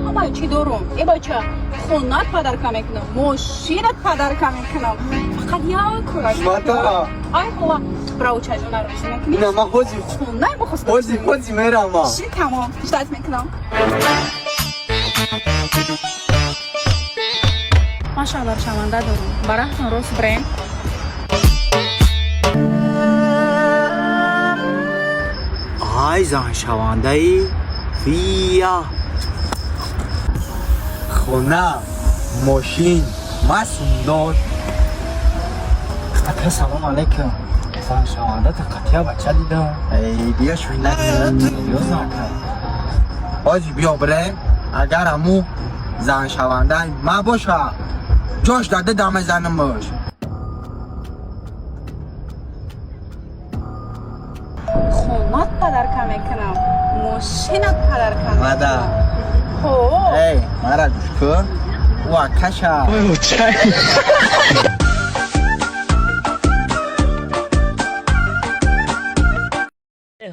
همه چی دارم. ای بچه خونت پدرکم میکنم، ماشینت پدرکم میکنم. فقط یک کارش ماتا آی خدا براو چجونه رو بزن میکنی؟ نه من خوزی خونه بخواست خوزی میرم ما چی تمام اشتایت میکنم. ماشاءالله شمانده دارم براتون روز بریم. آی زن شوانده ای بیا خونه ماشین مسئول قطعه سلام علیکم زن شوانده تا قطعه بچه دیدم ای بیا شوینده بیا زن آجی بیا بریم اگر همو زن شوانده ما باشه جاش داده دم زنم باش خونت پدرکم میکنم، ماشینت پدرکم مادا خب ای مرا گوش کن و کشا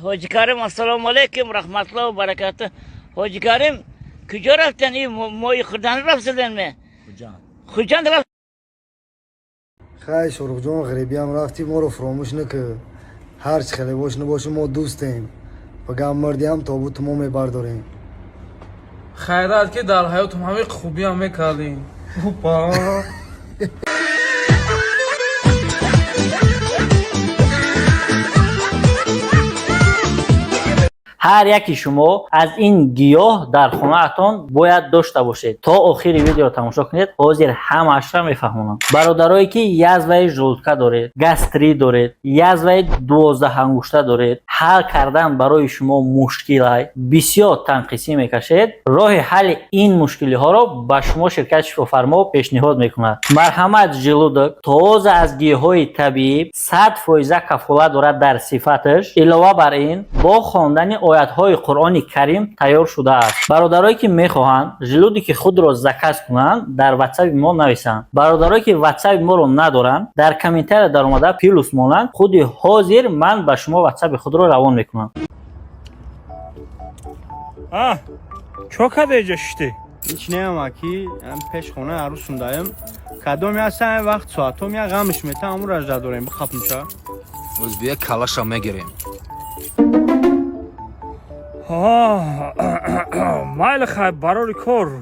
حاجی کریم السلام علیکم رحمت الله و برکاته. حاجی کریم کجا رفتن؟ این مای خوردن رفتن می خوجان رفت. خیلی شروع جان غریبی هم رفتی ما رو فراموش نکن هر چی خیلی باش نباشه ما دوستیم و گم مردی هم تابوت ما میبرداریم خیرات که در حیاتم همه خوبی هم میکردیم هر یکی شما از این گیاه در خونه‌تان باید داشته باشید. تا آخر ویدیو رو تماشا کنید حاضر همه‌اش را میفهمونم. برادرایی که یزوه ژلودکا دارید، گاستری دارید، یزوه 12 انگشته دارید، حل کردن برای شما مشکل بسیار تنقیسی میکشید. راه حل این مشکلی ها را به شما شرکت شفافرما پیشنهاد میکند. مرحمت ژلودک تازه از گیاهای طبیعی 100% کفالت دارد در صفتش. علاوه بر این با خواندن آیات‌های قرآن کریم تیار شده است. برادرایی که میخواهند ژلودی که خود را زکات کنند در واتساپ ما نویسند. برادرایی که واتساپ ما رو ندارند در کامنتر در اومده پیلوس مانند خود حاضر من به شما واتساپ خود را روان میکنم. چو کده جشتی؟ هیچ نیم کی هم پیش خونه عروسون دایم کدومی هستن وقت ساعتم یا غمش میتم امور رجدا داریم بخواب میشه روز بیا کلاشا میگیریم مایل خیلی برای کار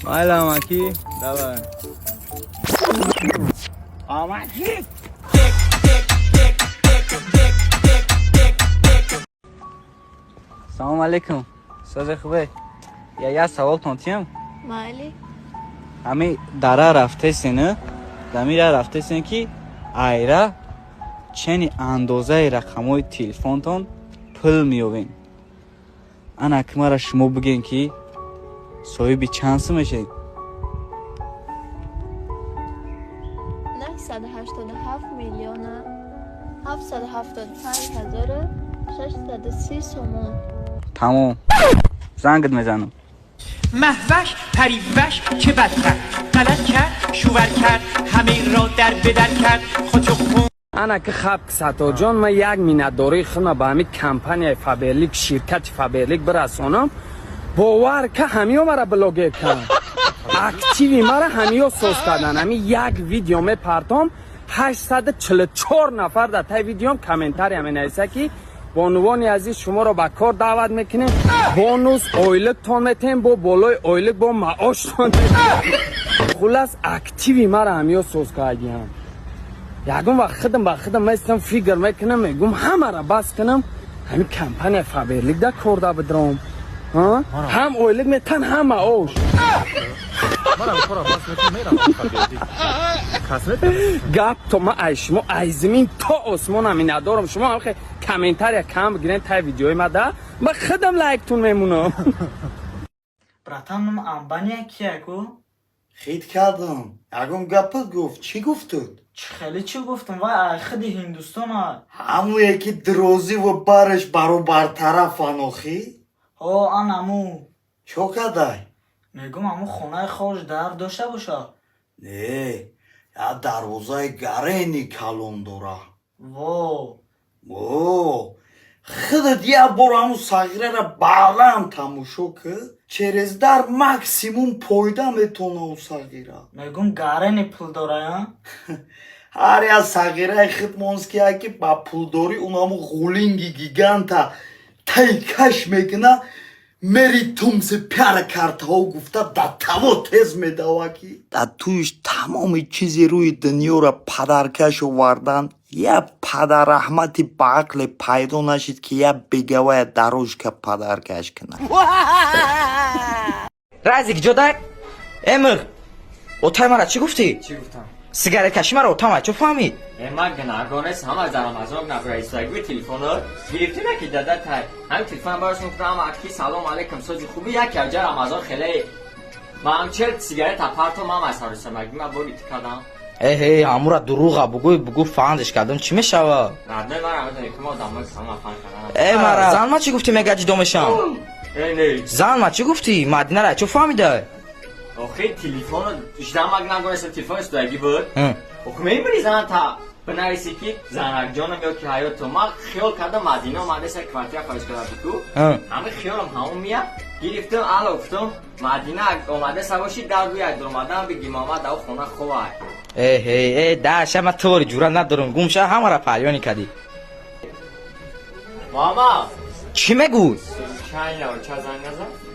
مایل هم کی دوای آمدی سلام علیکم ساز خوبه یا سوال تانتیم مالی همه داره رفته سینه دمیره رفته سینه که ایره چنی اندازه رقمای تلفنتون پول میوین انا کمارا شما بگین که صاحبی چانس میشین 987 میلیون 775,630 سومون تمام زنگت میزنم محوش پریوش چه بد کرد غلط کرد شوور کرد همه را در بدر کرد خودشو خون انا که خب ستا جان من یک مینداری خونه به همین کمپانی فابریک شرکت فابریک برسانم باور که همیو مرا بلاگ کردن اکتیوی مرا همیو سوز کردن همین یک ویدیو می پرتام 844 نفر در تای ویدیوم کامنتاری همین نویسه که بانوانی عزیز شما رو به کار دعوت میکنیم بونوس اویلک تان میتیم با بالای اویلک با معاش تان خلاص اکتیوی مرا همیو سوز کردیم یکم وقت خودم میستم فیگر میکنم میگم همه را بس کنم همین کمپانی فابریک در کار دا بدرم هم اویلک میتن هم اوش گپ تو ما ایشمو ایزمین تا آسمان همین ندارم شما هم خیلی کامنتر یا کم بگیرین تا ویدیوی ما ده من خودم لایکتون میمونم براتم امبانی کیه کو؟ خید کردم یکم گپت گفت چی گفتود؟ خیلی چی گفتم و خیلی هندوستان ها همو یکی دروزی و برش برو برطرف آنوخی؟ آنمو چو کدای؟ میگم همو خونه خوش در داشته باشه نه یا دروازه گرینی کلون داره وو خودت یه بار همون صغیره را بالا تماشا که چرز در مکسیموم پایده میتونه اون صغیره. میگم گارن پول داره ها؟ هر یا صغیره خدمانسکیه که با پول داری اونامو غولینگی گیگانتا تایکش میکنه مری تومس پیار کرده ها گفته در توا تز میدوه که در تویش تمام چیزی روی دنیا را پدرکش آوردن یه پدر رحمتی با عقل پیدا نشید که یه بگوه دروش که پدرکش کنه. رازیک جدک امر اوتای مرا چی گفتی؟ چی گفتم؟ سیگارت کشی مرا اوتای چه فهمید؟ من گناهگانست هم از رمضان نبرایستگی تلفن گرفتی نکی داده تای هم تلفن براش میکنم اکی سلام علیکم سوزی خوبی یک اوجه رمضان خیلی من همچه سیگارت اپارتو من از هارو سمگی من بوری تکادم ای همورا دروغه بگو فاندش کردم چی میشوه؟ رده من رمضان یکم آدم باید سلام فان کردم ای مرا زن ما چی گفتی میگه جدومشم؟ ای نه زن ما چی گفتی؟ مدینه را چه فهمیده؟ آخه تلفن اجدام مگه نگونست تلفن استوگی بود آخه میبری زن تا بنویسی که زنک جانم یا که حیاتو ما خیال کردم مدینه اومده سه کوارتیر خواهش کرده بکو همه خیالم همون میاد گرفتم الا گفتم مدینه اومده سواشی در روی یک در اومدم بگیم آمد او خونه خوبه ای داشت من طوری جورا ندارم گمشه همه را پلیانی کردی ماما چی میگو؟ چای یا چه زنگ نزد؟